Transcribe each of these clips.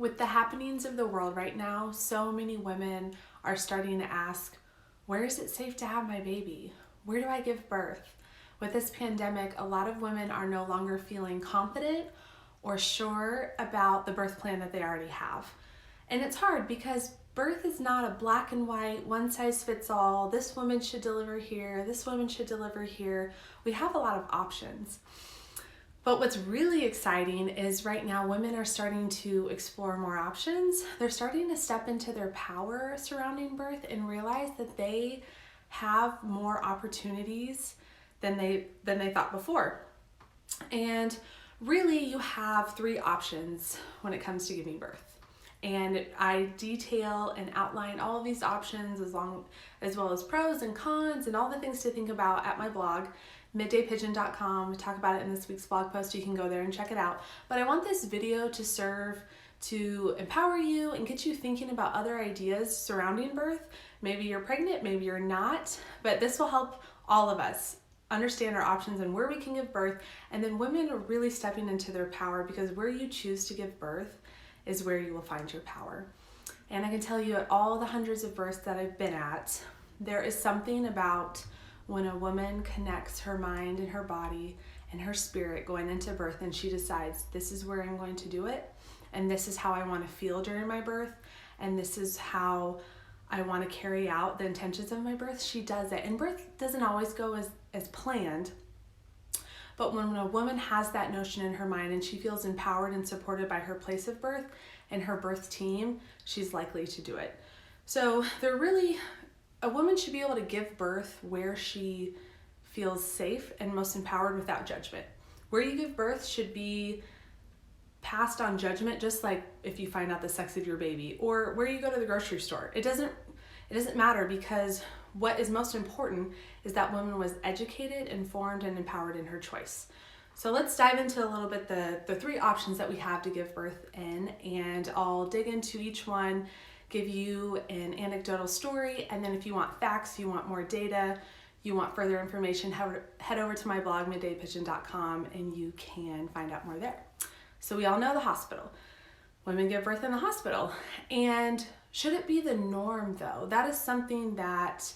With the happenings of the world right now, so many women are starting to ask, where is it safe to have my baby? Where do I give birth? With this pandemic, a lot of women are no longer feeling confident or sure about the birth plan that they already have. And it's hard because birth is not a black and white, one size fits all. This woman should deliver here, this woman should deliver here. We have a lot of options. But what's really exciting is right now women are starting to explore more options. They're starting to step into their power surrounding birth and realize that they have more opportunities than they thought before. And really you have three options when it comes to giving birth. And I detail and outline all of these options as well as pros and cons and all the things to think about at my blog, 𝑑𝒂𝒏𝒈.com. We talk about it in this week's blog post. You can go there and check it out. But I want this video to serve to empower you and get you thinking about other ideas surrounding birth. Maybe you're pregnant, maybe you're not, but this will help all of us understand our options and where we can give birth. And then women are really stepping into their power, because where you choose to give birth is where you will find your power. And I can tell you, at all the hundreds of births that I've been at, there is something about when a woman connects her mind and her body and her spirit going into birth, and she decides, this is where I'm going to do it, and this is how I want to feel during my birth, and this is how I want to carry out the intentions of my birth, she does it. And birth doesn't always go as planned, but when a woman has that notion in her mind and she feels empowered and supported by her place of birth and her birth team, she's likely to do it. So a woman should be able to give birth where she feels safe and most empowered without judgment. Where you give birth should be passed on judgment, just like if you find out the sex of your baby, or where you go to the grocery store. It doesn't matter, because what is most important is that woman was educated, informed, and empowered in her choice. So let's dive into a little bit the three options that we have to give birth in, and I'll dig into each one, give you an anecdotal story, and then if you want facts, you want more data, you want further information, head over to my blog, 𝑑𝒂𝒏𝒈.com, and you can find out more there. So we all know the hospital. Women give birth in the hospital. And should it be the norm though? That is something that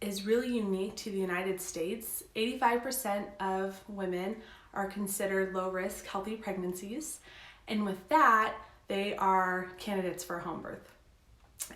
is really unique to the United States. 85% of women are considered low risk, healthy pregnancies. And with that, they are candidates for a home birth.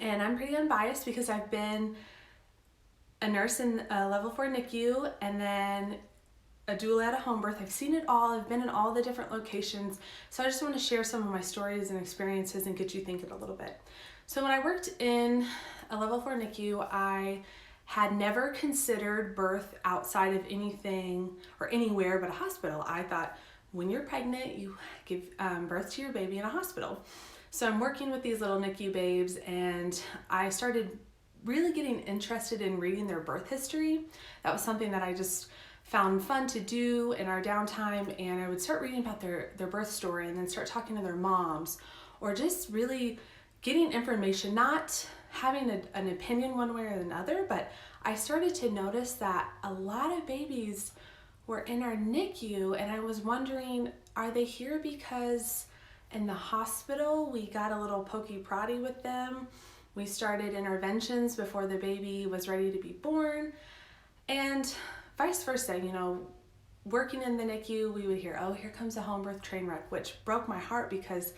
And I'm pretty unbiased because I've been a nurse in a level 4 NICU and then a doula at a home birth. I've seen it all. I've been in all the different locations. So I just want to share some of my stories and experiences and get you thinking a little bit. So when I worked in a level 4 NICU, I had never considered birth outside of anything or anywhere but a hospital. I thought, when you're pregnant, you give birth to your baby in a hospital. So I'm working with these little NICU babes, and I started really getting interested in reading their birth history. That was something that I just found fun to do in our downtime, and I would start reading about their birth story and then start talking to their moms, or just really getting information, not having an opinion one way or another, but I started to notice that a lot of babies were in our NICU, and I was wondering, are they here because in the hospital we got a little pokey proddy with them? We started interventions before the baby was ready to be born, and vice versa. Working in the NICU, we would hear, oh, here comes a home birth train wreck, which broke my heart, because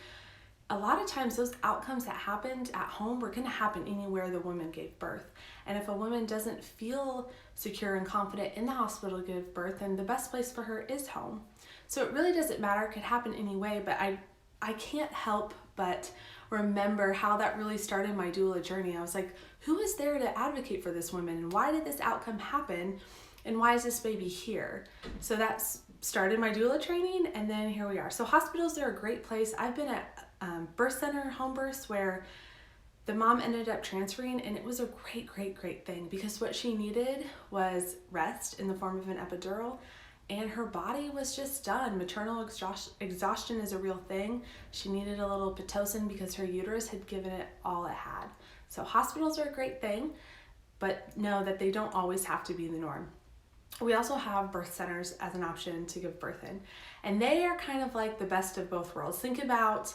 a lot of times those outcomes that happened at home were going to happen anywhere the woman gave birth. And if a woman doesn't feel secure and confident in the hospital to give birth, then the best place for her is home. So it really doesn't matter. It could happen anyway, but I can't help but remember how that really started my doula journey. I was like, who is there to advocate for this woman, and why did this outcome happen, and why is this baby here? So that's started my doula training, and then here we are. So hospitals are a great place. I've been at birth center home births where the mom ended up transferring, and it was a great thing, because what she needed was rest in the form of an epidural, and her body was just done. Maternal exhaustion is a real thing. She needed a little Pitocin because her uterus had given it all it had. So hospitals are a great thing, but know that they don't always have to be the norm. We also have birth centers as an option to give birth in, and they are kind of like the best of both worlds. Think about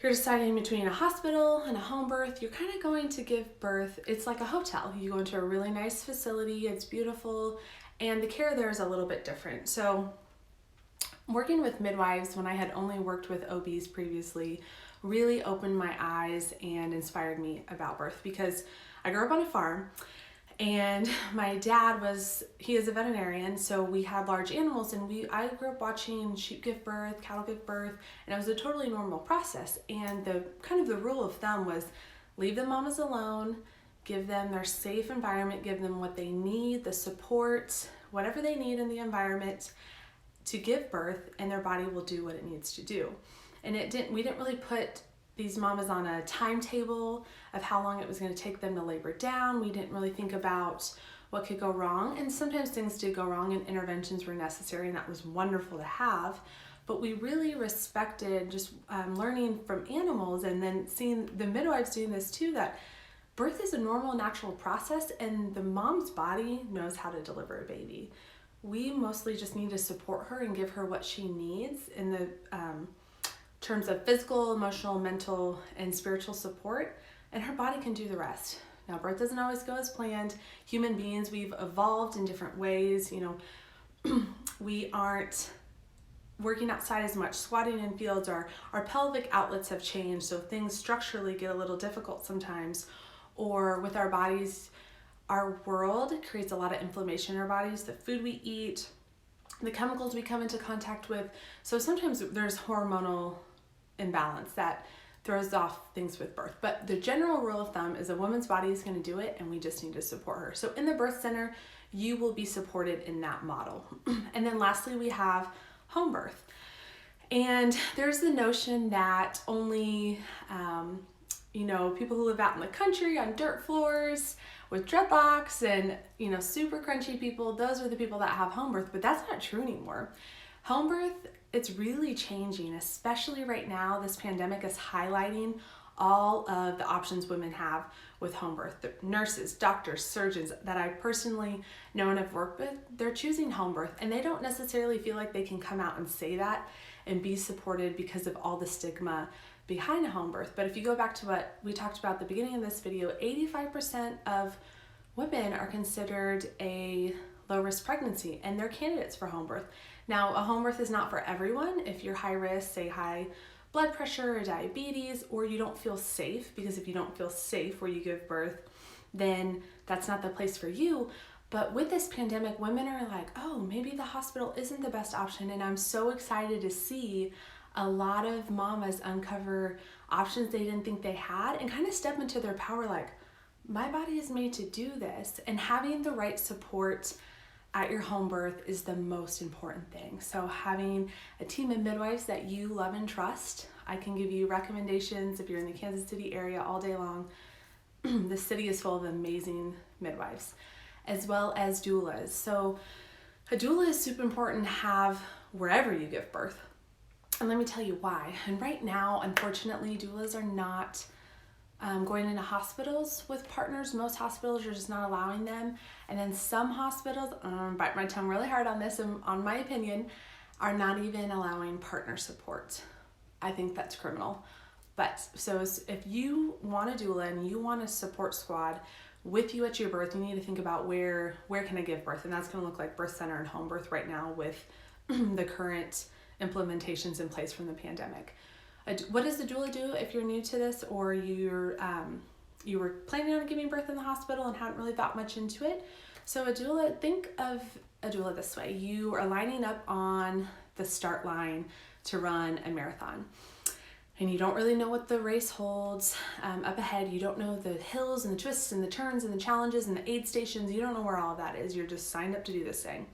you're deciding between a hospital and a home birth, you're kind of going to give birth. It's like a hotel. You go into a really nice facility, it's beautiful, and the care there is a little bit different. So working with midwives when I had only worked with OBs previously really opened my eyes and inspired me about birth, because I grew up on a farm and my dad he is a veterinarian, so we had large animals, and I grew up watching sheep give birth, cattle give birth, and it was a totally normal process. And the rule of thumb was leave the mamas alone, give them their safe environment, give them what they need, the support, whatever they need in the environment to give birth, and their body will do what it needs to do. And we didn't really put these mamas on a timetable of how long it was going to take them to labor down. We didn't really think about what could go wrong, and sometimes things did go wrong and interventions were necessary, and that was wonderful to have. But we really respected just learning from animals, and then seeing the midwives doing this too, that birth is a normal, natural process, and the mom's body knows how to deliver a baby. We mostly just need to support her and give her what she needs in the terms of physical, emotional, mental, and spiritual support, and her body can do the rest. Now, birth doesn't always go as planned. Human beings, we've evolved in different ways. We aren't working outside as much, squatting in fields. Our pelvic outlets have changed, so things structurally get a little difficult sometimes. Or with our bodies, our world creates a lot of inflammation in our bodies, the food we eat, the chemicals we come into contact with. So sometimes there's hormonal imbalance that throws off things with birth. But the general rule of thumb is a woman's body is going to do it, and we just need to support her. So in the birth center, you will be supported in that model. And then lastly, we have home birth. And there's the notion that only, people who live out in the country on dirt floors with dreadlocks and, super crunchy people, those are the people that have home birth, but that's not true anymore. Home birth, it's really changing, especially right now. This pandemic is highlighting all of the options women have with home birth. The nurses, doctors, surgeons that I personally know and have worked with, they're choosing home birth, and they don't necessarily feel like they can come out and say that and be supported because of all the stigma behind a home birth. But if you go back to what we talked about at the beginning of this video, 85% of women are considered a low-risk pregnancy, and they're candidates for home birth. Now, a home birth is not for everyone. If you're high risk, say high blood pressure or diabetes, or you don't feel safe, because if you don't feel safe where you give birth, then that's not the place for you. But with this pandemic, women are like, oh, maybe the hospital isn't the best option. And I'm so excited to see a lot of mamas uncover options they didn't think they had and kind of step into their power, like, my body is made to do this. And having the right support at your home birth is the most important thing. So having a team of midwives that you love and trust, I can give you recommendations if you're in the Kansas City area all day long. The city is full of amazing midwives, as well as doulas. So a doula is super important to have wherever you give birth. And let me tell you why. And right now, unfortunately, doulas are not going into hospitals with partners. Most hospitals are just not allowing them. And then some hospitals, I'm gonna bite my tongue really hard on this, and on my opinion, are not even allowing partner support. I think that's criminal. But so if you want a doula and you want a support squad with you at your birth, you need to think about where can I give birth? And that's gonna look like birth center and home birth right now with the current implementations in place from the pandemic. What does the doula do if you're new to this, or you were planning on giving birth in the hospital and hadn't really thought much into it? So a doula, think of a doula this way. You are lining up on the start line to run a marathon, and you don't really know what the race holds up ahead. You don't know the hills and the twists and the turns and the challenges and the aid stations. You don't know where all of that is. You're just signed up to do this thing.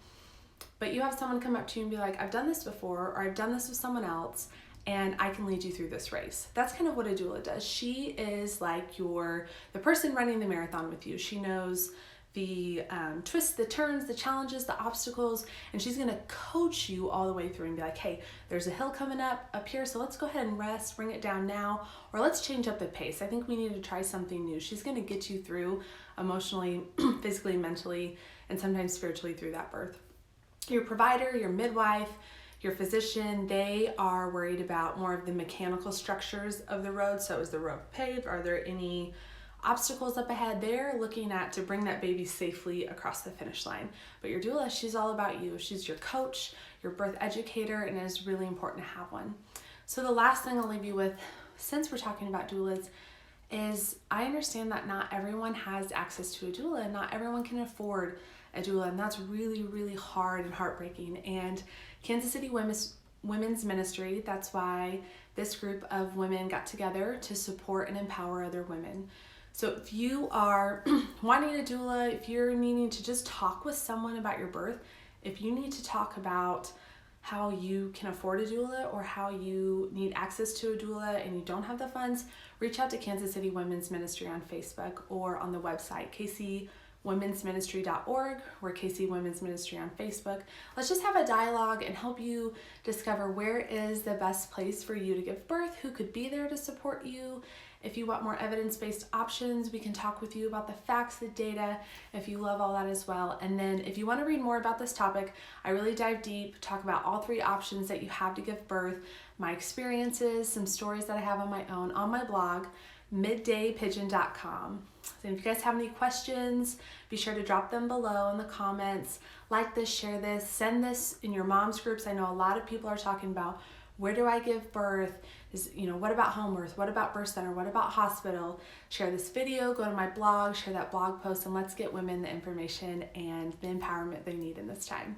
But you have someone come up to you and be like, I've done this before, or I've done this with someone else, and I can lead you through this race. That's kind of what a doula does. She is like the person running the marathon with you. She knows the twists, the turns, the challenges, the obstacles, and she's gonna coach you all the way through and be like, hey, there's a hill coming up here, so let's go ahead and rest, bring it down now, or let's change up the pace. I think we need to try something new. She's gonna get you through emotionally, physically, mentally, and sometimes spiritually through that birth. Your provider, your midwife, your physician, they are worried about more of the mechanical structures of the road. So is the road paved? Are there any obstacles up ahead? They're looking at to bring that baby safely across the finish line. But your doula, she's all about you. She's your coach, your birth educator, and it is really important to have one. So the last thing I'll leave you with, since we're talking about doulas, is I understand that not everyone has access to a doula and not everyone can afford a doula, and that's really, really hard and heartbreaking. And Kansas City Women's Ministry, that's why this group of women got together to support and empower other women. So if you are wanting a doula, if you're needing to just talk with someone about your birth, if you need to talk about how you can afford a doula or how you need access to a doula and you don't have the funds, reach out to Kansas City Women's Ministry on Facebook or on the website, kcwomensministry.org or KC Women's Ministry on Facebook. Let's just have a dialogue and help you discover where is the best place for you to give birth, who could be there to support you. If you want more evidence-based options, we can talk with you about the facts, the data, if you love all that as well. And then if you want to read more about this topic, I really dive deep, talk about all 3 options that you have to give birth, my experiences, some stories that I have on my own on my blog, middaypigeon.com. So if you guys have any questions, be sure to drop them below in the comments. Like this, share this, send this in your mom's groups. I know a lot of people are talking about, where do I give birth? What about home birth? What about birth center? What about hospital? Share this video, go to my blog, share that blog post, and let's get women the information and the empowerment they need in this time.